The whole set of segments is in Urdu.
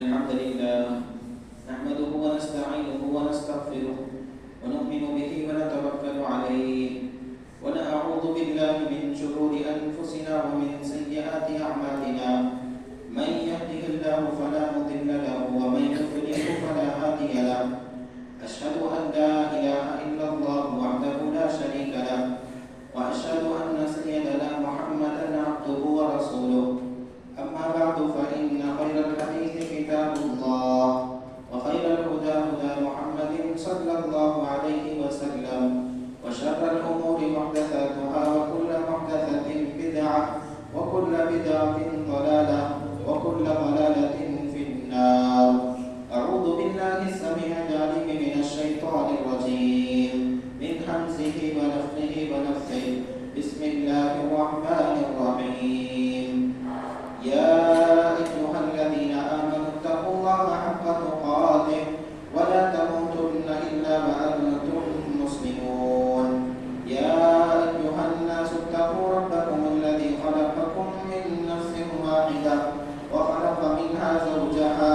الحمد لله نحمده ونستعينه ونستغفره ونؤمن به ونتوكل عليه ونعوذ بالله من شرور أنفسنا ومن سيئات أعمالنا من يهده الله فلا مضل له ومن يضلل فلا هادي له أشهد أن لا إله إلا الله وحده لا شريك له وأشهد أن سيدنا محمدا عبده ورسوله أما بعد فإن خير الحديث كتاب الله وخير الهدى هدى محمد صلى الله عليه وسلم وشر الأمور محدثاتها وكل محدثة بدعة وكل بدعة ضلالة وكل ضلالة في النار. أعوذ بالله السميع العليم من الشيطان الرجيم من همزه ونفخه ونفثه. بسم الله الرحمن الرحيم. يا أيها الذين آمنوا اتقوا الله حق تقاته ولا تموتن إلا وأنتم مسلمون. يا أيها الناس اتقوا ربكم الذي خلقكم من نفس واحدة وخلق منها زوجها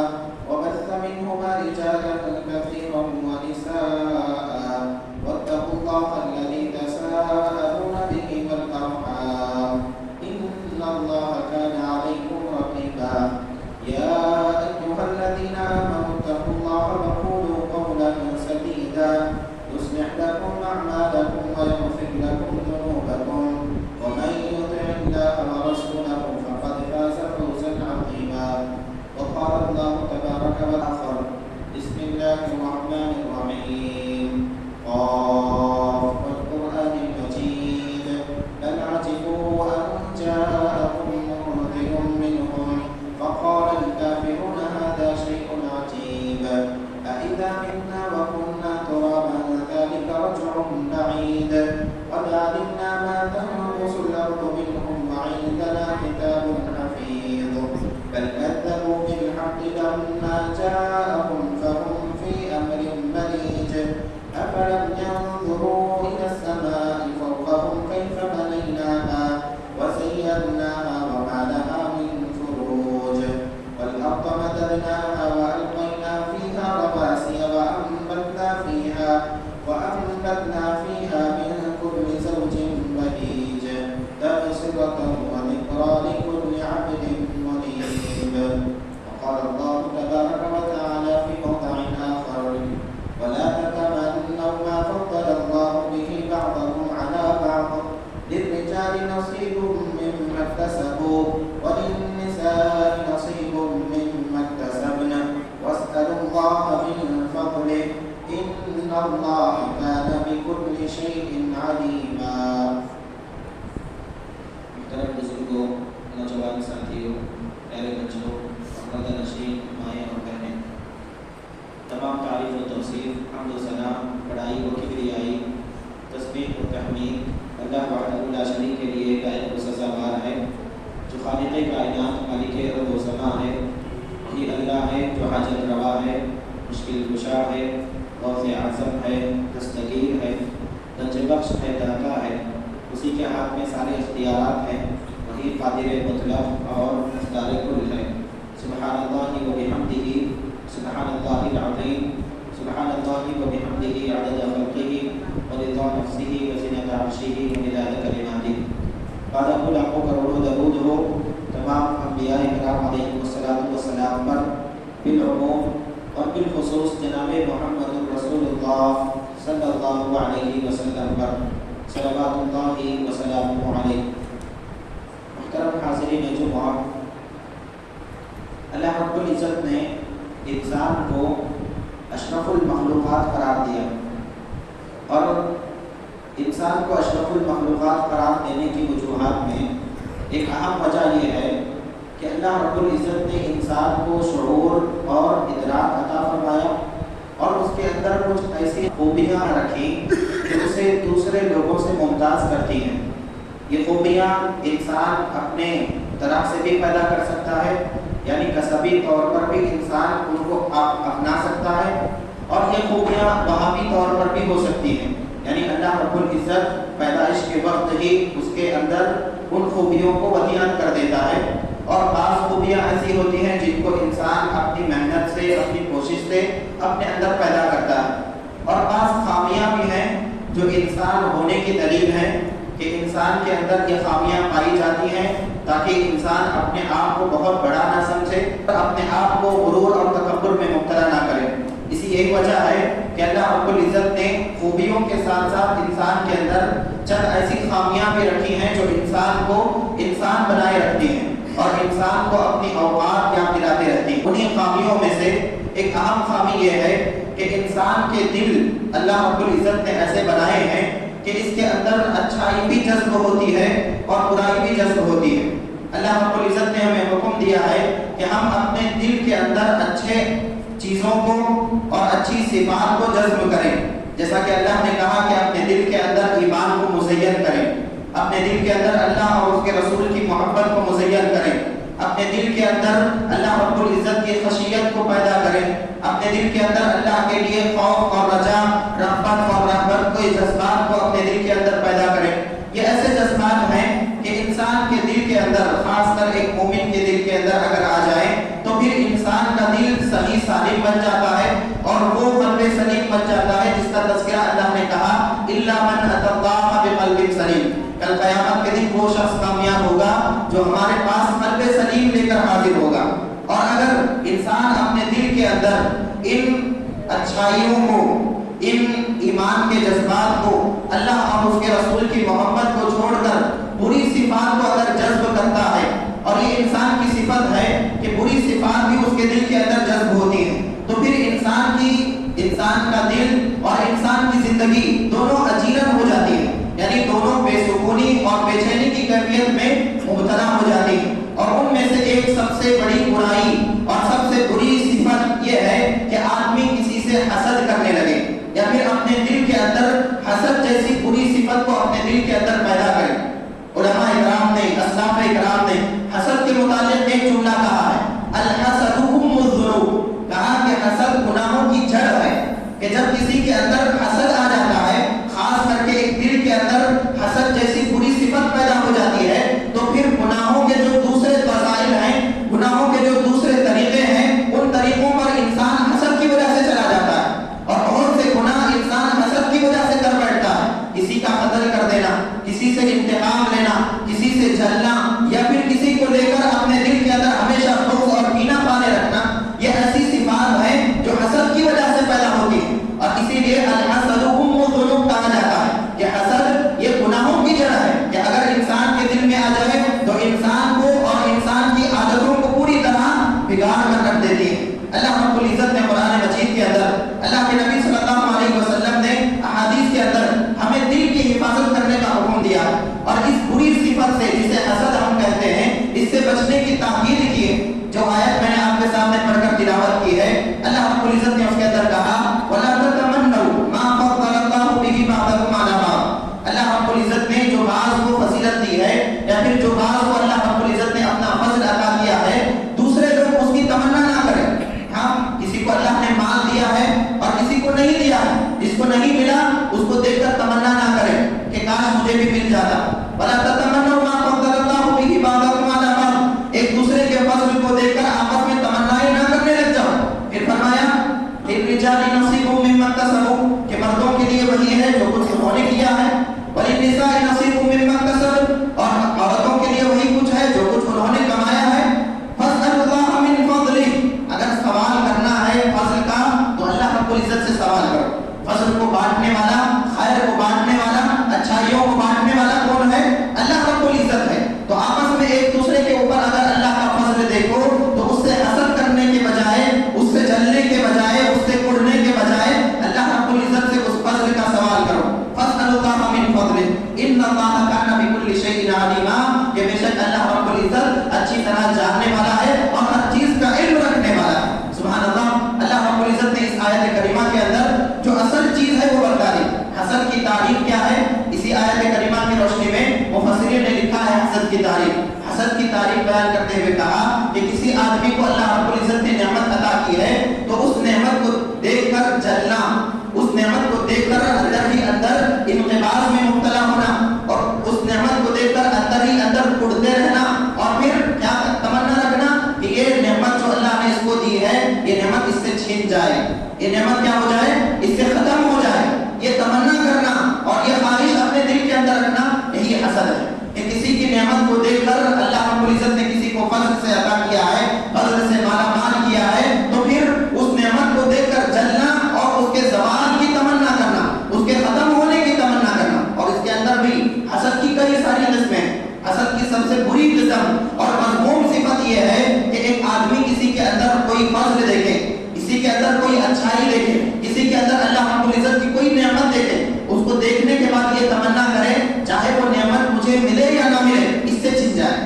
وبث منهما رجالا كثيرا ونساء واتقوا الله الذي تساءلون به والأرحام إن الله كان عليكم رقيبا. يا أيها الذين آمنوا اتقوا الله وقولوا قولا سديدا يصلح لكم أعمالكم ويغفر لكم ذنوبكم ومن يطع الله ورسوله فقد فاز فوزا عظيما. وقال الله تبارك وتعالى بسم الله الرحمن الرحيم. قاف والقرآن المجيد بل عجبوا أن جاءهم منذر منهم فقال الكافرون هذا شيء عجيب أإذا متنا وكنا ترابا ذلك رجع بعيد قد علمنا ما تنقص الأرض منهم وعندنا كتاب حفيظ بل كذبوا بالحق لما جاءهم فهم في أمر مريج أفلم ينظروا إلى السماء فوقهم كيف بنيناها وزيناها وما لها من فروج والأرض مددناها وألقينا فيها رواسي وأنبتنا فيها من كل زوج بهيج تبصرة وذكرى لكل عبد منيب. وقال الله تبارك وتعالى في موضع آخر ولا تتمنوا ما فضل الله به بعضهم على بعض للرجال نصيب مما اكتسبوا وللنساء نصيب مما اكتسبن واسألوا الله من فضله إن الله كان بكل شيء عليما. محترم بزرگوں، نوجوان ساتھیوں، پیارے بچوں، پردہ نشین مائیں اور بہنیں، تمام تعریف و توصیف، حمد و ثنا، بڑائی و کبریائی، تسبیح و تحمید اللہ وحدہ لا شریک کے لیے لائق و سزاوار ہے. جو خالق کائنات، مالک ارض و سما ہے، وہی اللہ ہے جو حاجت روا ہے، مشکل کشا ہے، غوث اعظم ہے، دستگیر ہے، رنج بخش ہے، داتا ہے. اسی کے ہاتھ میں سارے اختیارات ہیں. وہی قادر مطلق اور مختار کل ہے. سبحان اللہ و بحمدہ، سبحان اللہ العظیم، سبحان اللہ و بحمدہ عدد خلقہ ورضا نفسہ وزنۃ عرشہ ومداد کلماتہ. لاکھوں لاکھوں کروڑوں درود ہو تمام انبیاء کرام علیہ السلام پر، بالعموم اور بالخصوص جناب محمد رسول اللہ صلی اللہ علیہ وسلم پر، صلوات اللہ وسلامہ علیہ. محترم حاضرین جمعہ، اللہ رب العزت نے انسان کو اشرف المخلوقات قرار دیا، اور انسان کو اشرف المخلوقات قرار دینے کی وجوہات میں ایک اہم وجہ یہ ہے کہ اللہ رب العزت نے انسان کو شعور اور ادراک عطا فرمایا اور اس کے اندر کچھ ایسی خوبیاں رکھیں جو اسے دوسرے لوگوں سے ممتاز کرتی ہیں. یہ خوبیاں انسان اپنے طرف سے بھی پیدا کر سکتا ہے، یعنی کسبی طور پر بھی انسان ان کو اپنا سکتا ہے، اور یہ خوبیاں وہابی طور پر بھی ہو سکتی ہیں. یعنی اللہ رب العزت پیدائش کے وقت ہی اس کے اندر ان خوبیوں کو عطیات کر دیتا ہے، اور بعض خوبیاں ایسی ہوتی ہیں جن کو انسان اپنی محنت اپنے اندر پیدا کرتا ہے. اور بعض خامیاں بھی ہیں جو انسان ہونے کی دلیل ہیں کہ انسان کے اندر یہ خامیاں پائی جاتی ہیں تاکہ انسان اپنے آپ کو بہت بڑا نہ سمجھے اور اپنے آپ کو غرور اور تکبر میں مبتلا نہ کرے. اسی یہی وجہ ہے کہ اللہ رب العزت نے خوبیوں کے ساتھ ساتھ انسان کے اندر چند ایسی خامیاں بھی رکھی ہیں جو انسان کو انسان بنائے رکھتی ہیں اور انسان کو اپنی اوقات یاد دلاتے رہتی ہیں. انہیں خامیوں میں سے ایک اہم خامی یہ ہے کہ انسان کے دل اللہ رب العزت نے ایسے بنائے ہیں کہ اس کے اندر اچھائی بھی جذب ہوتی ہے اور برائی بھی جذب ہوتی ہے. اللہ رب العزت نے ہمیں حکم دیا ہے کہ ہم اپنے دل کے اندر اچھے چیزوں کو اور اچھی صفات کو جذب کریں. جیسا کہ اللہ نے کہا کہ اپنے دل کے اندر ایمان کو مزین کریں, اپنے دل کے اندر اللہ اور اس کے رسول کی محبت کو مزین کریں, اپنے دل کے اندر اللہ رب العزت کی خشیت کو پیدا کریں, اپنے دل کے اندر اللہ کے لیے خوف اور رجا, رغبت اور رہبت کے جذبات کو اپنے دل کے اندر پیدا کریں. یہ ایسے جذبات ہیں کہ انسان کے دل کے اندر, خاص کر ایک مومن کے دل کے اندر اگر آ جائیں تو پھر انسان کا دل صحیح سالم بن جاتا ہے اور وہ قلب سلیم بن جاتا ہے جس کا تذکرہ اللہ نے کہا الا من اتى الله بقلب سلیم. کل قیامت کے دن وہ شخص کامیاب ہوگا جو ہمارے پاس قلب سلیم لے کر حاضر ہوگا. اور اگر انسان اپنے دل کے اندر ان اچھائیوں کو, ان ایمان کے جذبات کو, اللہ اور اس کے رسول کی محبت کو چھوڑ کر بری صفات کو اگر جذب کرتا ہے, اور یہ انسان کی صفت ہے کہ بری صفات بھی اس کے دل کے اندر جذب ہوتی ہیں, تو پھر انسان کا دل اور انسان کی زندگی دونوں اجیرن ہو جاتی ہے, یعنی دونوں بے سکونی اور بے چینی کی کیفیت میں مبتلا ہو جاتی ہے. اور ان میں سے ایک سب سے بڑی برائی اور سب سے بری صفت یہ ہے کہ آدمی کسی سے حسد کرنے لگے یا پھر اپنے دل کے اندر حسد جیسی بری صفت کو اپنے دل کے اندر پیدا کرے. علماء اکرام نے, اسلاف اکرام نے حسد کے متعلق ایک جملہ کہا ہے, الحسد ام الذنوب, کہا کہ حسد گناہوں کی جڑ ہے. کہ جب کسی کے اندر حسد آ جاتا ہے, خاص کر کے ایک دل کے اندر حسد جیسی بری صفت پیدا ہو جاتی ہے, تو پھر گناہوں کے جو دوسرے وسائل ہیں, گناہوں کے جو دوسرے طریقے ہیں, ان طریقوں پر انسان حسد کی وجہ سے چلا جاتا ہے. اور بہت سے گناہ انسان حسد کی وجہ سے کر بیٹھتا ہے, کسی کا قتل کر دینا, کسی سے انتقام لینا, کسی سے جلنا, یا پھر کسی کو لے کر اپنے دل کے اندر ہمیشہ خوف اور کینہ پالے رکھنا, یہ ایسی صفات ہیں جو حسد کی وجہ سے پیدا ہوتی ہے. اور اسی لیے الحسد ام الذنوب کہا جاتا ہے کہ حسد یہ گناہوں کی جڑ ہے, کہ اگر انسان کے دل میں آ جائے تو انسان کو اور انسان کی عادتوں کو پوری طرح بگاڑ کر رکھ دیتی ہے. اللہ رب العزت نے قرآن مجید کے اندر, اللہ کے نبی صلی اللہ علیہ وسلم نے احادیث کے اندر ہمیں دل کی حفاظت کرنے کا حکم دیا, اور اس بری صفت سے جسے حسد ہم کہتے ہیں, اس سے بچنے کی تاکید کی ہے. جو آیت میں نے آپ کے سامنے پڑھ کر تلاوت کی ہے, اللہ رب العزت نے اس کے اندر کہا وَلَا تَتَمَنَّوْا مَا فَضَّلَ اللَّهُ بِهِ بَعْضَكُمْ عَلَىٰ بَعْضٍ. اللہ رب العزت نے جو بعض کو فضیلت دی ہے یا پھر جو بعض کو اللہ رب العزت نے اپنا فضل عطا کیا ہے, دوسرے لوگ اس کی تمنا نہ کریں. ہاں, کسی کو اللہ نے مال دیا ہے اور کسی کو نہیں دیا ہے, جس کو نہیں ملا اس کو دیکھ کر تمنا نہ کریں کہ کاش مجھے بھی مل جاتا. وَلَا تَتَمَنَّوْا مَا فَضَّلَ اللَّهُ بِهِ بَعْضَكُمْ عَلَىٰ بَعْضٍ, ایک دوسرے کے فضل کو دیکھ کر آپس میں تمنائیں نہ کرنے لگ جاؤ. پھر فرمایا لِلرِّجَالِ نَصِيبٌ مِّمَّا اكْتَسَبُوا, کہ مردوں کے لیے وہی ہے جو کچھ انہوں نے کیا ہے, وَلِلنِّسَاءِ نَصِيبٌ مِّمَّا اكْتَسَبْنَ, اور عورتوں کے لیے وہی کچھ ہے جو کچھ انہوں نے کمایا ہے. فَاسْأَلُوا اللَّهَ مِن فَضْلِهِ, اگر سوال کرنا ہے فضل کا تو اللہ رب العزت سے سوال کرو. فضل کو بانٹنے والا, خیر کو بانٹنے والا, اچھائیوں کو بانٹنے والا کون ہے؟ اللہ رب العزت ہے. تو آپس میں ایک دوسرے کے اوپر اگر اللہ کا فضل دیکھو تو اس سے حسد کرنے کے بجائے, اس سے جلنے کے بجائے, اس سے کڑنے کے بجائے اللہ رب العزت سے اس فضل کا سوال کرو. فَاسْأَلُوا اللَّهَ مِن فَضْلِهِ إِنَّ اللَّهَ كَانَ بِكُلِّ شَيْءٍ عَلِيمًا, کہ بے شک اللہ رب العزت اچھی طرح جاننے والا ہے اور ہر چیز کا علم رکھنے والا ہے. سبحان اللہ. اللہ رب العزت نے اس آیت کریمہ کے اندر جو اصل چیز ہے وہ بتا دی. حسد کی تعریف کیا ہے, اسی آیت کریمہ کی روشنی میں مفسرین نے لکھا ہے حسد کی تعریف. حسد کی تعریف بیان کرتے ہوئے کہا کہ کسی آدمی کو اللہ رب العزت نے نعمت عطا کی ہے تو اس نعمت کو دیکھ کر جلنا, اس نعمت کو دیکھ کر اندر ہی اندر انقباض میں مبتلا ہونا, اور اس نعمت کو دیکھ کر اندر ہی اندر اڑتے رہنا, اور پھر کیا تمنا رکھنا کہ یہ نعمت جو اللہ نے اس کو دی ہے یہ نعمت اس سے چھین جائے, یہ نعمت کیا ہو جائے، اس سے ختم ہو جائے. یہ تمنا کرنا اور یہ خواہش اپنے دل کے اندر رکھنا، یہی حسد ہے کہ کسی کی نعمت کو دیکھ کر اللہ رب العزت نے کسی کو فضل سے عطا کیا ہے، فضل سے مالا مال کیا ہے، تو پھر اس نعمت کو دیکھ کر جلنا اور اس کے زوال کی تمنا کرنا، اس کے ختم ہونے کی تمنا کرنا. اور اس کے اندر بھی حسد کی کئی ساری قسمیں. حسد کی سب سے بری قسم اور مذموم صفت یہ ہے کہ ایک آدمی کسی کے اندر کوئی فضل دیکھے، کسی کے اندر کوئی اچھائی دیکھے، کسی کے اندر اللہ رب العزت کی کوئی نعمت دیکھے، اس کو دیکھنے کے بعد یہ تمنا کرے چاہے وہ نعمت مجھے ملے یا نہ ملے اس سے چھن جائے.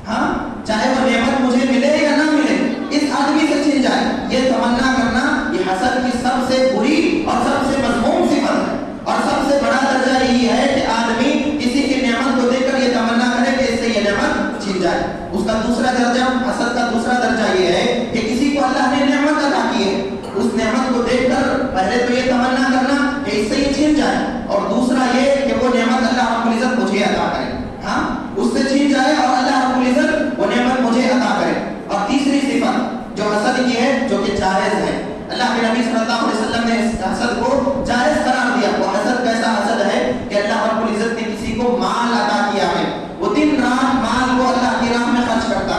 ہاں، چاہے وہ نعمت مجھے ملے یا نہ ملے اس آدمی سے چھن جائے. یہ تمنا کرنا یہ حسد کی سب سے بری اور سب سے مذموم صفت ہے. اور سب سے بڑا درجہ یہی ہے کہ آدمی کسی کی نعمت کو دیکھ کر یہ تمنا کرے کہ اس سے یہ نعمت چھن جائے. اس کا دوسرا درجہ، حسد کا دوسرا درجہ یہ ہے کہ کسی کو اللہ نے نعمت عطا کی ہے، اس نعمت کو دیکھ کر پہلے تو یہ تمنا کرنا کہ اس سے یہ چھن جائے، اور دوسرا یہ کہ وہ نعمت اللہ رب العزت مجھے عطا کرے. ہاں، اس سے چھن جائے اور اللہ رب العزت وہ نعمت مجھے عطا کرے. اور تیسری صفت جو حسد کی ہے، جو کہ جائز ہے، اللہ کے نبی صلی اللہ علیہ وسلم نے اس حسد کو جائز قرار دیا. وہ حسد کیسا حسد ہے کہ اللہ رب العزت نے کسی کو مال عطا کیا ہے، وہ دن رات مال کو اللہ کی راہ میں خرچ کرتا.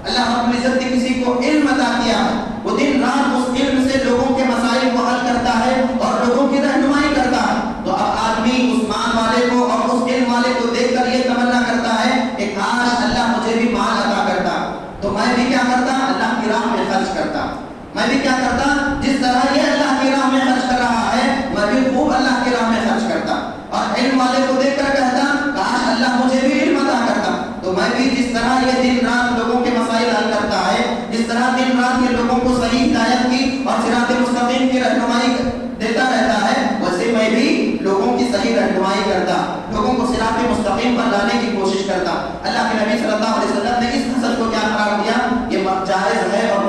اللہ رب العزت نے کسی کو علم عطا کیا ہے، وہ دن رات اس علم سے لوگوں کے مسائل کو حل کرتا ہے اور لوگوں کی رہنمائی کرتا ہے. تو اب آدمی اس مال والے کو اور اس علم والے کو دیکھ کر یہ تمنا کرتا ہے کہ کاش اللہ مجھے بھی مال عطا کرتا، تو میں بھی کیا کرتا، اللہ کی راہ میں خرچ کرتا. میں بھی کیا کرتا، جس طرح یہ اللہ کی راہ میں خرچ کر رہا ہے میں بھی خوب اللہ کی راہ میں خرچ کرتا. اور علم والے کو دیکھ کر کہتا کاش اللہ مجھے بھی علم عطا کرتا، تو میں بھی جس طرح یہ دن رات لوگوں کے مسائل حل کرتا ہے، جس طرح دن رات یہ لوگوں کو صحیح ہدایت کی اور صراط مستقیم کی رہنمائی دیتا رہتا ہے، ویسے میں بھی لوگوں کی صحیح رہنمائی کرتا، لوگوں کو صراط مستقیم پر لانے کی کوشش کرتا. اللہ کے نبی صلی اللہ علیہ وسلم نے اس حسد کو کیا قرار دیا، یہ جائز ہے اور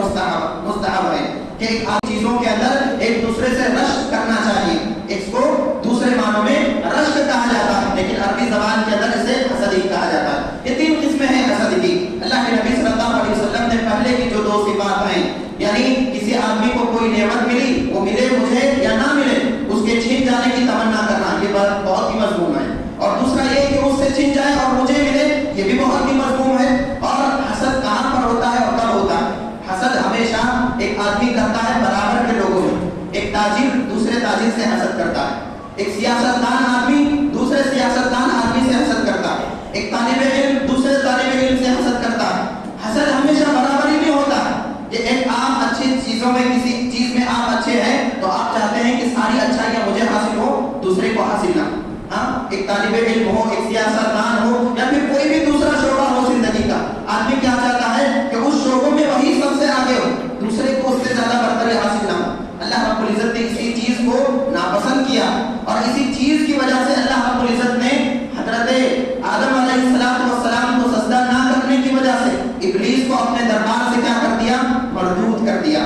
مستحب ہے کہ چیزوں کے اندر ایک دوسرے سے رشک کرنا چاہیے. اس کو دوسرے معنوں میں رشک کہا جاتا ہے، لیکن عربی زبان کے اندر اسے حسد ہی کہا جاتا ہے. یہ تین قسمیں ہیں حسد کی. اللہ کے نبی صلی اللہ علیہ وسلم نے پہلے کی جو دو صفات ہیں، یعنی کسی آدمی کو کوئی نعمت ملی، وہ ملے مجھے یا نہ ملے، اس کے چھین جانے کی تمنا کرنا، یہ بات بہت ہی مضمون ہے. اور دوسرا یہ کہ اس سے چھین جائے اور مجھے ملے، یہ بھی بہت ہی مضمون ہے. اور حسد کہاں پر ہوتا ہے اور کب ہوتا ہے؟ حسد ہمیشہ ایک آدمی کرتا ہے برابر کے لوگوں میں. ایک تاجر دوسرے تاجر سے حسد کرتا ہے، ایک سیاستدان آدمی دوسرے سیاستدان آدمی سے حسد کرتا ہے، ایک طالب علم دوسرے طالب علم سے حسد کرتا ہے. حسد ہمیشہ برابری میں ہوتا ہے. یہ ایک عام اچھی چیزوں میں، کسی چیز میں آپ اچھے ہیں تو آپ چاہتے ہیں کہ ساری اچھائیاں مجھے حاصل ہو، دوسرے کو حاصل نہ. ہاں، ایک طالب علم ہو، ایک سیاستدان ہو، یا پھر کوئی بھی دوسرا شعبہ ہو زندگی کا، آدمی کیا چاہتا ہے کہ اس شعبوں میں وہی سب سے آگے ہو، دوسرے کو اس سے زیادہ برتری حاصل نہ ہو. اللہ رب العزت نے اسی چیز کو ناپسند کیا اور اسی چیز کی وجہ سے اللہ رب العزت نے حضرت آدم علیہ السلام کو سجدہ نہ کرنے کی وجہ سے ابلیس کو اپنے دربار سے کیا کر دیا، مردود کر دیا،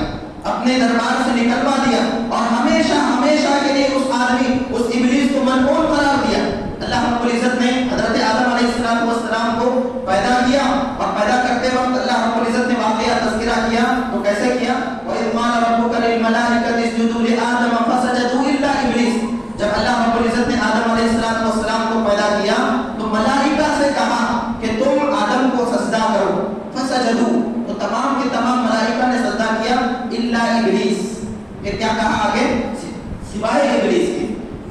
اپنے دربار سے نکلوا دیا اور ہمیشہ ہمیشہ کے لیے اس آدمی، اس ابلیس کو ملعون قرار دیا. اللہ رب العزت نے حضرت آدم علیہ السلام کو پیدا کیا اور پیدا کرتے وقت اللہ رب العزت نے واقعہ تذکرہ کیا. تو کیسے کیا؟ وَإِذْ قَالَ رَبُّكَ لِلْمَلَائِكَةِ اسْجُدُوا لِآدَمَ فَسَجَدُوا إِلَّا إِبْلِيسَ. جب اللہ رب العزت نے آدم علیہ السلام کو پیدا کیا تو ملائکہ سے کہا کہ تم آدم کو سجدہ کرو. فسجدوا، تو تمام کے تمام ملائکہ نے سجدہ کیا الا ابلیس. پھر کیا کہا آگے؟ سوائے ابلیس کے.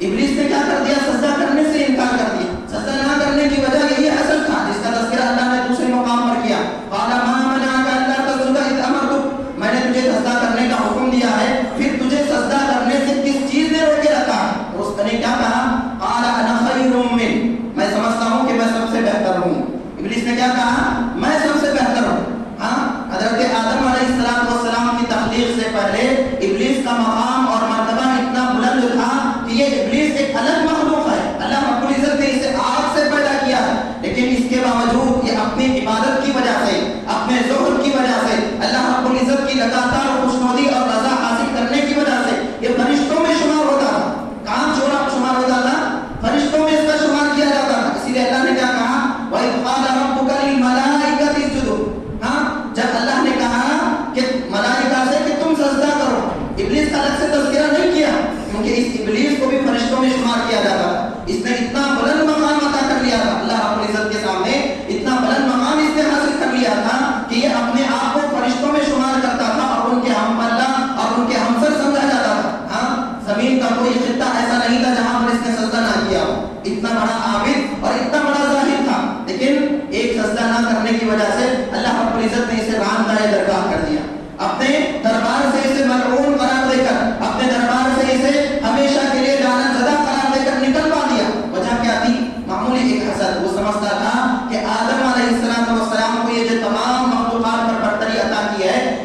ابلیس نے کیا کر دیا؟ سجدہ کرنے سے انکار کر دیا. سجدہ نہ کرنے کی وجہ یہی حسد تھا جس کا تذکرہ اللہ نے دوسرے مقام پر کیا. قال ما منعك الا تسجد اذ امرتك، میں نے تجھے سجدہ کرنے کا حکم دیا ہے، پھر تجھے سجدہ کرنے سے کس چیز نے روکے رکھا؟ اس نے کیا کہا؟ قال انا خیر من، میں سمجھتا ہوں کہ میں سب سے بہتر ہوں. ابلیس نے کیا کہا؟ میں سب سے بہتر ہوں. ہاں، حضرت آدم علیہ السلام کی تخلیق سے پہلے ابلیس کا مقام اور مرتبہ اتنا بلند تھا کہ یہ ابلیس ایک الگ مخلوق ہے. اللہ رب العزت نے اسے آگ سے پیدا کیا ہے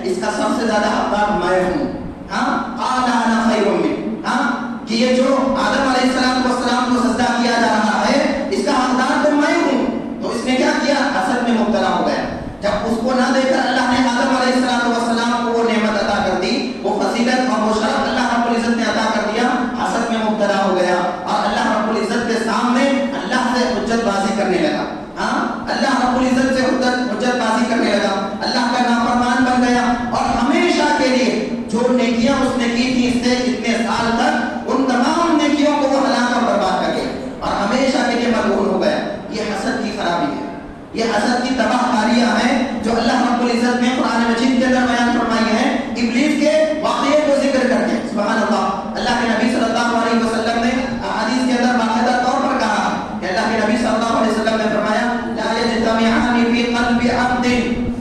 اس کا سب سے زیادہ حقدار میں ہوں. ہاں قال انا خیر من، ہاں کہ یہ جو آدم علیہ السلام کو سجدہ کیا جا رہا ہے اس کا حقدار تو میں ہوں. تو اس نے کیا کیا؟ حسد میں مبتلا ہو گیا. جب اس کو نہ دیکھ کر اللہ نے آدم علیہ السلام کو وہ نعمت عطا کر دی، وہ فضیلت اور وہ شرف اللہ رب العزت نے عطا کر دیا، حسد میں مبتلا ہو گیا اور اللہ رب العزت کے سامنے اللہ سے حجت بازی کرنے لگا. ہاں اللہ رب العزت سے حجت بازی کرنے لگا، اللہ کا نافرمان بن گیا اور ہمیشہ کے لیے جو نیکیاں اس نے کی تھی اس سے اتنے سال تک، ان تمام نیکیوں کو وہ ہلاک اور برباد کر گیا اور ہمیشہ کے لیے ملعون ہو گیا. یہ حسد کی خرابی ہے، یہ حسد کی تباہ کاریاں ہیں جو اللہ رب العزت نے قرآن مجید کے اندر بیان فرمائی ہیں ابلیس کے واقعے کو ذکر کر کے. سبحان اللہ. اللہ کے نبی صلی اللہ علیہ وسلم نے حدیث کے اندر باقاعدہ طور پر کہا کہ اللہ کے نبی صلی اللہ علیہ وسلم نے فرمایا لا یجتمعان فی قلب عبد،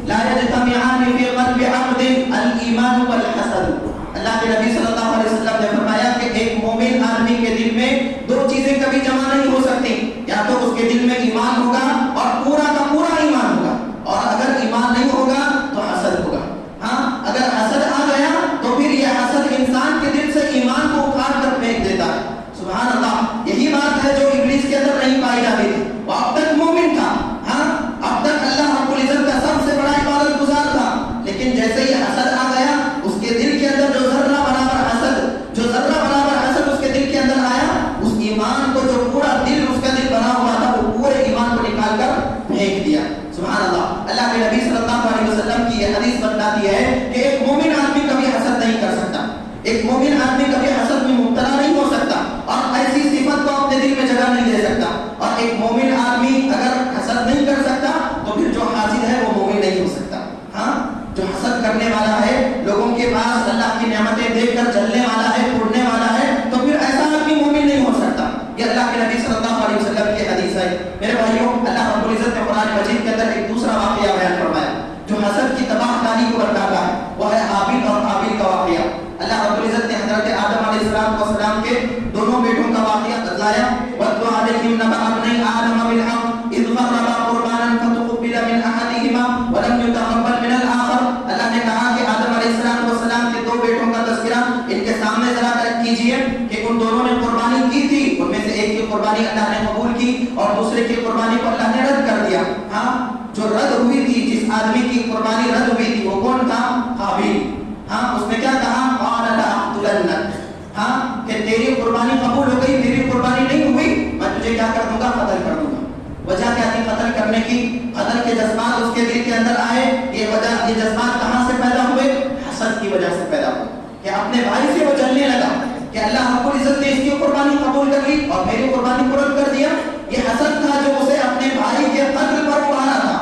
لا یجتمعان فی قلب عبد الایمان والحسد. اللہ کے نبی صلی اللہ علیہ وسلم نے فرمایا کہ ایک مومن آدمی کے دل میں دو چیزیں کبھی جمع نہیں ہو سکتی، یا تو اس کے دل میں ایمان ہوگا اور پورا کا پورا ایمان ہوگا، اور اگر ایمان نہیں ہوگا تو حسد ہوگا. ہاں اگر حسد آ گیا تو پھر یہ حسد انسان کے دل سے ایمان کو اکھاڑ کر پھینک دیتا ہے. سبحان اللہ. یہی بات ہے جو ابلیس کے اندر نہیں پائی جاتی تھی. وہ اب تک مومن تھا، ہاں اب تک اللہ رب العزت کا سب سے بڑا عبادت گزار تھا، لیکن جیسے ہی حسد آ گیا اس کے دل کے اندر جو ذرہ برابر حسد اس کے دل کے اندر آیا، اس ایمان کو جو پورا دل اس کا دل بنا ہوا تھا وہ پورے ایمان کو نکال کر پھینک دیا. سبحان اللہ. اللہ کے نبی صلی اللہ علیہ وسلم کی یہ حدیث بتلاتی ہے کہ ایک مومن آدمی کبھی حسد نہیں کر سکتا، ایک مومن آدمی کبھی حسد میں مبتلا نہیں ہو سکتا اور ایسی صفت کو اپنے دل میں جگہ نہیں دے سکتا. اور ایک مومن آدمی اگر حسد نہیں کر سکتا تو پھر جو حاسد ہے وہ مومن نہیں ہو سکتا. ہاں جو حسد کرنے والا ہے، لوگوں کے پاس اللہ کی نعمتیں دیکھ کر جلنے والا ہے، توڑنے والا ہے، تو پھر ایسا آدمی مومن نہیں ہو سکتا. یہ اللہ کے نبی صلی اللہ علیہ وسلم کی حدیث ہے. میرے بھائیوں، اللہ رب العزت نے قرآن مجید کے اندر ایک دوسرا واقعہ بیان فرمایا جو حسد کی تباہ کاری کو بتاتا ہے، وہ ہے حابیل اور قابیل کا واقعہ. اللہ رب العزت نے حضرت آدم علیہ السلام کے دونوں بیٹوں کا واقعہ بتلایا. وَاتْلُ عَلَيْهِمْ نَبَأَ ابْنَيْ آدَمَ بِالْحَقِّ إِذْ قَرَّبَا قُرْبَانًا فَتُقُبِّلَ مِنْ أَحَدِهِمَا وَلَمْ يُتَقَبَّلْ مِنَ الْآخَرِ. اللہ نے کہا کہ آدم علیہ السلام کے دو بیٹوں کا تذکرہ ان کے سامنے ذرا کیجئے کہ ان دونوں نے قربانی کی تھی، ان میں سے ایک کی قربانی اللہ نے قبول کی اور دوسرے کی قربانی کو اللہ نے رد کر دیا. ہاں جو رد ہوئی تھی، جس آدمی کی قربانی رد ہوئی تھی وہ کون تھا؟ قابیل. ہاں اس نے کیا کہا؟ قال لأقتلنك. ہاں کہ تیری قربانی قبول ہو گئی، میری قربانی نہیں ہوئی، میں تجھے کیا کر دوں گا؟ قتل کر دوں گا. وجہ کیا تھی قتل کرنے کی؟ قتل کے جذبات اس کے دل کے اندر آئے. یہ جذبات کہاں سے پیدا ہوئے؟ حسد کی وجہ سے پیدا ہوئے کہ اپنے بھائی سے وہ جلنے لگا کہ اللہ رب العزت نے اس کی قربانی قبول کر لی اور میری قربانی کو رد کر دیا. یہ حسد تھا جو اسے اپنے بھائی کے قتل پر ابھارا تھا،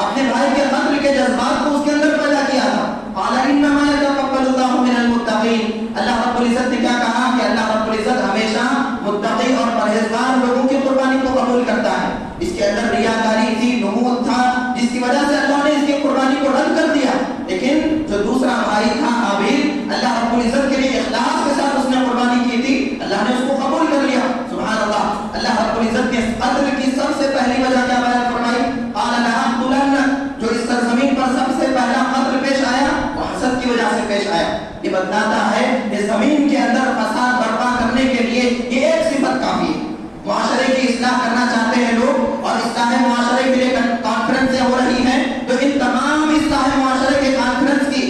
اپنے بھائی کے قتل کے جذبات کو اس کے اندر پیدا کیا تھا. قال انما يتقبل الله من المتقين. اللہ رب العزت نے کیا کہا کہ اللہ رب العزت ہمیشہ متقی اور پرہیزگار لوگوں کی قربانی کو قبول کرتا ہے. اس کے اندر ریاکاری تھی، نمود تھا، جس کی وجہ سے اللہ نے اس کی قربانی کو رد کر دیا. لیکن جو دوسرا بھائی تھا حابیل، اللہ رب العزت کے لیے اخلاص کے ساتھ اس نے قربانی کی تھی، اللہ نے اس کو قبول کر لیا. سبحان اللہ. اللہ رب العزت نے قتل کی سب سے پہلی وجہ کیا بیان فرمائی؟ قال لأقتلنك. جو اس سرزمین پر سب سے پہلا قتل پیش آیا وہ حسد کی وجہ سے پیش آیا. یہ بتاتا ہے کہ زمین کے اندر فساد برپا کرنے کے لیے یہ ایک صفت کافی ہے. معاشرے کی اصلاح کرنا چاہتے ہیں لوگ اور اصلاح معاشرے کے لیے کانفرنسیں ہو رہی ہیں، تو ان تمام اصلاح معاشرے کے کانفرنس کی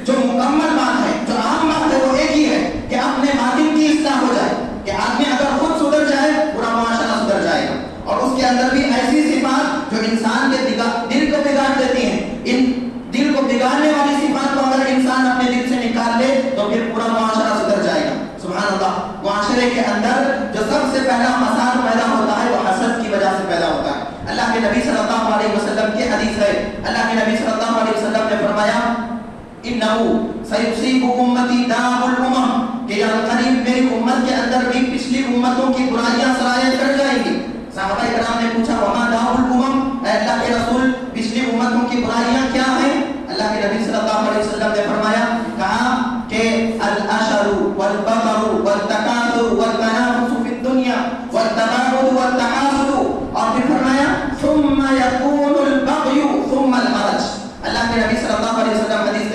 جو مکمل بات ہے، جو اہم بات ہے، وہ ایک ہی ہے کہ اپنے باطن کی اصلاح ہو جائے. کہ آدمی اگر خود سدھر جائے پورا معاشرہ سدھر جائے گا. اور اس کے اندر بھی ایسی صفات جو انسان کے دل کو بگاڑ دیتی ہیں، ان دل کو بگاڑنے والی صفات کو اگر انسان اپنے دل سے نکال لے تو پھر پورا معاشرہ سدھر جائے گا. سبحان اللہ. معاشرے کے اندر جو سب سے پہلا فساد پیدا ہوتا ہے وہ حسد کی وجہ سے پیدا ہوتا ہے. اللہ کے نبی صلی اللہ علیہ وسلم کی حدیث ہے. اللہ کے نبی صلی اللہ علیہ وسلم نے فرمایا انہو سیصیب امتی داء الامم، کہ قریب میری امت کے اندر بھی پچھلی امتوں کی برائیاں سرایت کر جائیں گی. صحابہ کرام نے پوچھا وما داء الامم، اے اللہ کے رسول پچھلی امتوں کی برائیاں کیا ہیں؟ اللہ کے نبی صلی اللہ علیہ وسلم نے فرمایا، کہا کہ الاشر والبطر والتکاثر والتنافس فی الدنیا والتباغض والتحاسد، اور پھر فرمایا ثم یکون البغی ثم المرج. اللہ کے نبی صلی اللہ علیہ وسلم حدیث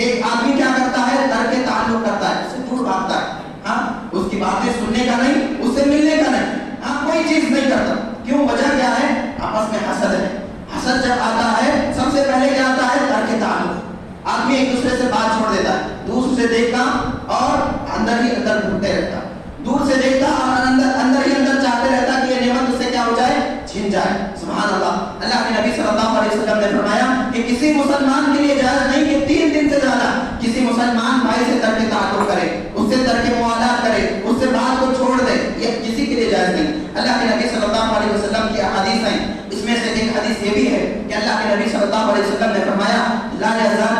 ایک آدمی کیا کرتا ہے؟ ترک تعلق کرتا ہے، اس سے دور بھاگتا ہے، ہاں اس کی باتیں سننے کا نہیں، اس سے ملنے کا نہیں، ہاں کوئی چیز نہیں کرتا. کیوں؟ وجہ کیا ہے؟ آپس میں حسد ہے. حسد جب آتا ہے سب سے پہلے کیا آتا ہے؟ ترک تعلق. آدمی ایک دوسرے سے بات چھوڑ دیتا ہے، دور سے دیکھتا اور اندر ہی اندر ڈھونڈتے رہتا، دور سے دیکھتا اور اندر ہی اندر چاہتے رہتا کہ یہ نعمت اس سے کیا ہو جائے؟ چھن جائے. سبحان اللہ. اللہ کے نبی صلی اللہ علیہ وسلم نے فرمایا کہ کسی مسلمان کے لیے جائز نہیں کہ 3 دن سے زیادہ کسی مسلمان بھائی سے ترک تعلق کرے، اس سے ترک موالات کرے، اس سے بات کو چھوڑ دے، یہ کسی کے لیے جائز نہیں. اللہ کے نبی صلی اللہ علیہ وسلم کی احادیث ہیں، اس میں سے ایک حدیث یہ بھی ہے کہ اللہ کے نبی صلی اللہ علیہ وسلم نے فرمایا لا یزال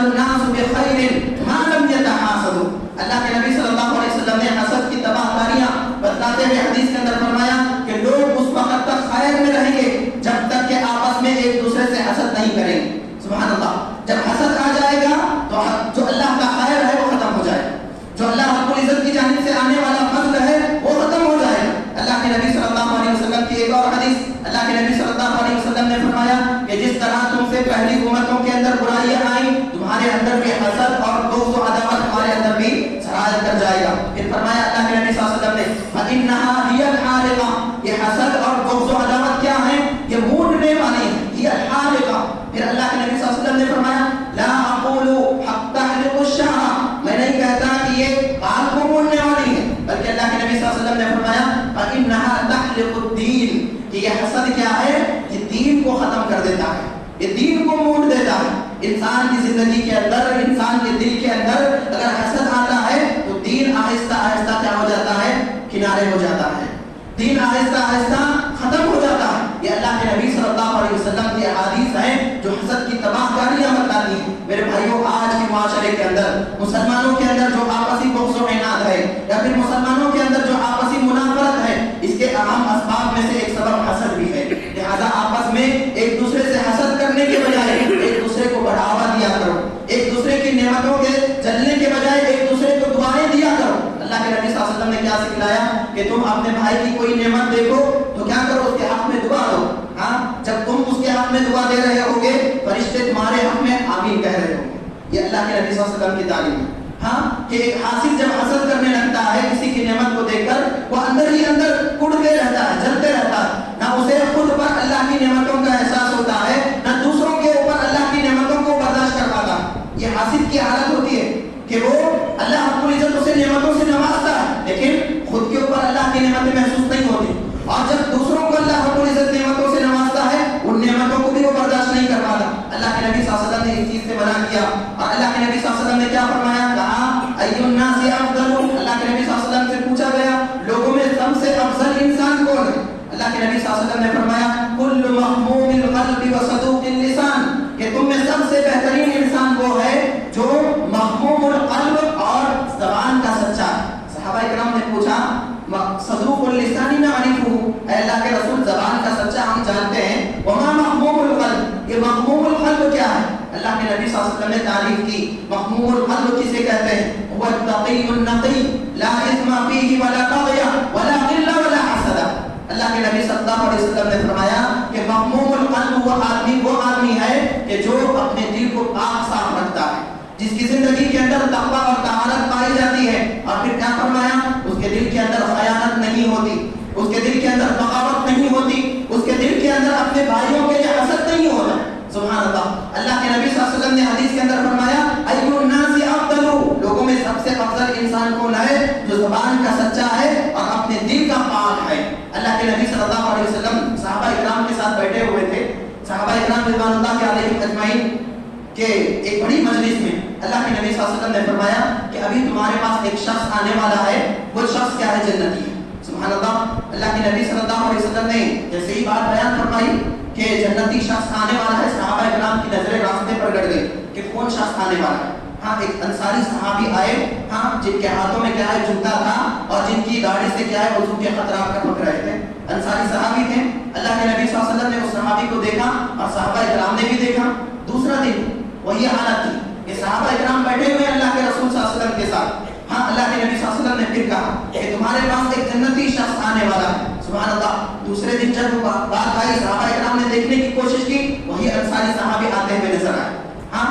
الناس بخیر ما لم یتحاسدوا. اللہ کے نبی صلی اللہ علیہ وسلم نے حسد کی تباہ کاریاں بتلاتے ہوئے حدیث کے اندر فرمایا کہ لوگ اس وقت تک خیر میں رہیں گے جب تک کہ آپس میں ایک دوسرے سے حسد نہیں کریں گے. سبحان اللہ. جب حسد آ جائے گا تو جو اللہ کا خیر ہے وہ ختم ہو جائے گا، جو اللہ رب العزت کی جانب سے آنے والا فضل ہے وہ ختم ہو جائے گا. اللہ کے نبی صلی اللہ علیہ وسلم کی ایک اور حدیث، اللہ کے نبی صلی اللہ علیہ وسلم نے فرمایا کہ جس طرح تم سے پہلی امتوں کے اندر برائیاں آئیں، تمہارے اندر بھی حسد اور بغض و عداوت تمہارے اندر بھی سرایت کر جائے گا. پھر فرمایا اللہ کے نبی صلی اللہ علیہ وسلم نے فَإِنَّهَا هِيَ الْحَالِقَةُ، یہ حسد اور بغض و عداوت کیا ہیں؟ یہ مونڈنے والی ہیں. هِيَ الْحَالِقَةُ. پھر اللہ کے نبی صلی اللہ علیہ وسلم نے فرمایا لا اقول تحلق الشعر، میں نہیں کہتا کہ یہ بال کو مونڈنے والی ہے، بلکہ اللہ کے نبی صلی اللہ علیہ وسلم نے فرمایا فَإِنَّهَا تَحْلِقُ الدِّينَ، کہ یہ حسد کیا ہے؟ یہ دین کو ختم کر دیتا ہے، یہ دین کو مونڈ دیتا ہے. انسان کی زندگی کے اندر، انسان کے دل کے اندر اگر حسد آتا ہے تو دین آہستہ آہستہ کیا ہو جاتا ہے؟ کنارے ہو جاتا ہے، دین آہستہ آہستہ ختم ہو جاتا ہے. یہ اللہ کے نبی صلی اللہ علیہ وسلم کی احادیث ہیں جو حسد کی تباہ کاریاں بتاتی ہیں. میرے بھائیوں، آج کے معاشرے کے اندر مسلمانوں کے اندر جو آپسی بغض و عناد ہے یا پھر مسلمانوں کے اندر جو آپسی منافرت ہے، اس کے اہم اسباب میں سے ایک سبب حسد بھی ہے. لہذا آپس میں ایک دوسرے سے حسد کرنے کے بجائے ایک دوسرے کو بڑھاوا دیا کرو، ایک دوسرے کی نعمتوں کے جلنے کے بجائے ایک دوسرے کو دعائیں دیا کرو. اللہ کے نبی صلی اللہ علیہ وسلم نے کیا سکھلایا کہ تم اپنے بھائی کی کوئی نعمت دیکھو تو کیا کرو؟ اس کے حق میں دعا دو. ہاں، جب تم اس کے حق میں دعا دے رہے ہوگے فرشتے تمہارے حق میں آمین کہہ رہے ہوں گے. یہ اللہ کے نبی صلی اللہ علیہ وسلم کی تعلیم ہے. ہاں، کہ ایک حاسد جب حسد کرنے لگتا ہے کسی کی نعمت کو دیکھ کر، وہ اندر ہی اندر کڑتے رہتا ہے، جلتے رہتا ہے. نہ اسے خود پر اللہ کی نعمتوں کا احساس ہوتا ہے، نہ دوسروں کے اوپر اللہ کی نعمتوں کو برداشت کر پاتا. یہ حاسد کی حالت ہوتی ہے کہ وہ اللہ رب العزت اسے نعمتوں سے نوازتا ہے لیکن خود کے اوپر اللہ کی نعمتیں محسوس نہیں ہوتی، اور جب دوسروں کو اللہ رب العزت نعمتوں سے نوازتا ہے ان نعمتوں کو بھی وہ برداشت نہیں کر پاتا. اللہ کے نبی صلی اللہ علیہ وسلم نے اس چیز سے منع کیا، اور اللہ کے نبی صلی اللہ علیہ وسلم نے کیا فرمایا؟ کہا ایُّ الناس افضل. اللہ کے نبی صلی اللہ علیہ وسلم سے پوچھا گیا لوگوں میں سب سے افضل انسان کون ہے؟ اللہ کے نبی صلی اللہ علیہ وسلم نے فرمایا کل محموم القلب وصدوق اللسان، کہ تم میں سب سے بہترین انسان وہ ہے جو محموم القلب اور زبان کا سچا ہے. صحابہ کرام نے پوچھا صدوق اللسان نعرفہ، اے اللہ کے رسول زبان کا سچا ہم جانتے ہیں، وما محموم القلب، یہ محموم القلب کیا ہے؟ اللہ کے نبی صلی اللہ علیہ وسلم نے تعریف کی محموم القلب کسے کہتے ہیں؟ هو التقی النقی لا اثم فیہ ولا بغی ولا غل ولا حسد. اللہ کے نبی صلی اللہ علیہ وسلم نے فرمایا کہ محموم القلب وہ آدمی ہے کہ جو اپنے دل کو پاک صاف رکھتا ہے، جس کی زندگی کے اندر تقویٰ اور طہارت پائی جاتی ہے. اور پھر کیا فرمایا؟ اس کے دل کے اندر خیانت نہیں ہوتی، اس کے دل کے اندر بغاوت نہیں ہوتی، اس کے دل کے اندر اپنے بھائیوں کے لیے حسد نہیں ہوتا. سبحان اللہ. اللہ کے نبی صلی اللہ علیہ وسلم نے حدیث کے اندر فرمایا ایُّ الناس افضل، لوگوں میں سب سے افضل انسان کون ہے؟ جو زبان کا سچا ہے اور اپنے دل کا پاک ہے. اللہ کے نبی صلی اللہ علیہ وسلم صحابہ اکرام کے ساتھ بیٹھے ہوئے تھے. صحابہ اکرام رضوان اللہ علیہم اجمعین کہ ایک بڑی مجلس میں اللہ کے نبی صلی اللہ علیہ وسلم نے فرمایا کہ ابھی تمہارے پاس ایک شخص آنے والا ہے، وہ شخص کیا ہے؟ جنتی ہے. سبحان اللہ. اللہ کے نبی صلی اللہ علیہ وسلم نے جیسے ہی بات بیان فرمائی کہ جنتی شخص آنے والا ہے، صحابہ کرام کی نظریں راستے پر گڑ گئی کہ کون شخص آنے والا ہے. ہاں، ایک انصاری صحابی آئے، ہاں، جن کے ہاتھوں میں کیا ہے؟ جوتا تھا، اور جن کی داڑھی سے کیا ہے؟ وضو کے خطرات کا پک رہے تھے. انصاری صحابی تھے. اللہ کے نبی صلی اللہ علیہ وسلم نے اس صحابی کو دیکھا اور صحابہ کرام نے بھی دیکھا. دوسرا دن وہی حالت تھی کہ صحابہ کرام بیٹھے ہوئے اللہ کے رسول صلی اللہ علیہ وسلم کے ساتھ. ہاں، اللہ کے نبی صلی اللہ علیہ وسلم نے پھر کہا کہ تمہارے پاس ایک جنتی شخص آنے والا ہے. سبحان اللہ. دوسرے دن جب بات آئی، صحابہ کرام نے دیکھنے کی کوشش کی، وہی انصاری صحابی آتے ہوئے نظر آئے. ہاں،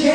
6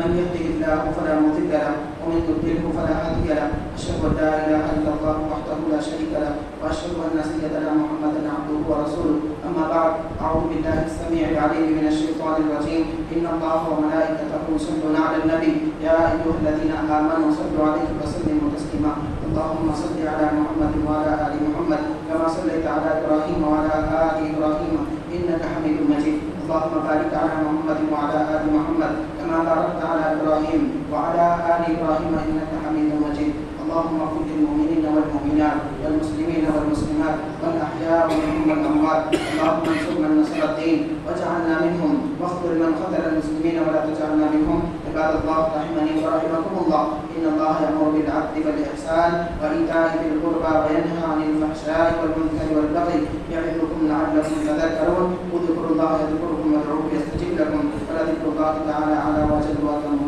من يهده الله فلا مضل له ومن يضلله فلا هادي له. أشهد أن لا إله إلا الله وحده لا شريك له وأشهد أن سيدنا محمدا عبده ورسوله. أما بعد، أعوذ بالله السميع العليم من الشيطان الرجيم. إن الله وملائكته يصلون على النبي يا أيها الذين آمنوا صلوا عليه وسلموا تسليما. اللهم صل على محمد وعلى آل محمد كما صليت على إبراهيم وعلى آل إبراهيم إنك حميد مجيد. اللهم بارك على محمد وعلى آل محمد كما باركت على إبراهيم وعلى آل إبراهيم إنك حميد مجيد. اللهم اغفر للمؤمنين والمؤمنات والمسلمين والمسلمات والأحياء منهم والأموات. اللهم انصر من نصر الدين واجعلنا منهم، واخذل من خذل المسلمين ولا تجعلنا منهم. عباد الله رحمني ورحمكم الله، إن الله يأمر بالعدل والإحسان وإيتاء ذي القربى وينهى عن الفحشاء والمنكر والبغي يعظكم لعلكم تذكرون. اذكروا الله يذكركم وادعوه يستجب لكم، ولذكر الله تعالى على وجل وأكرم.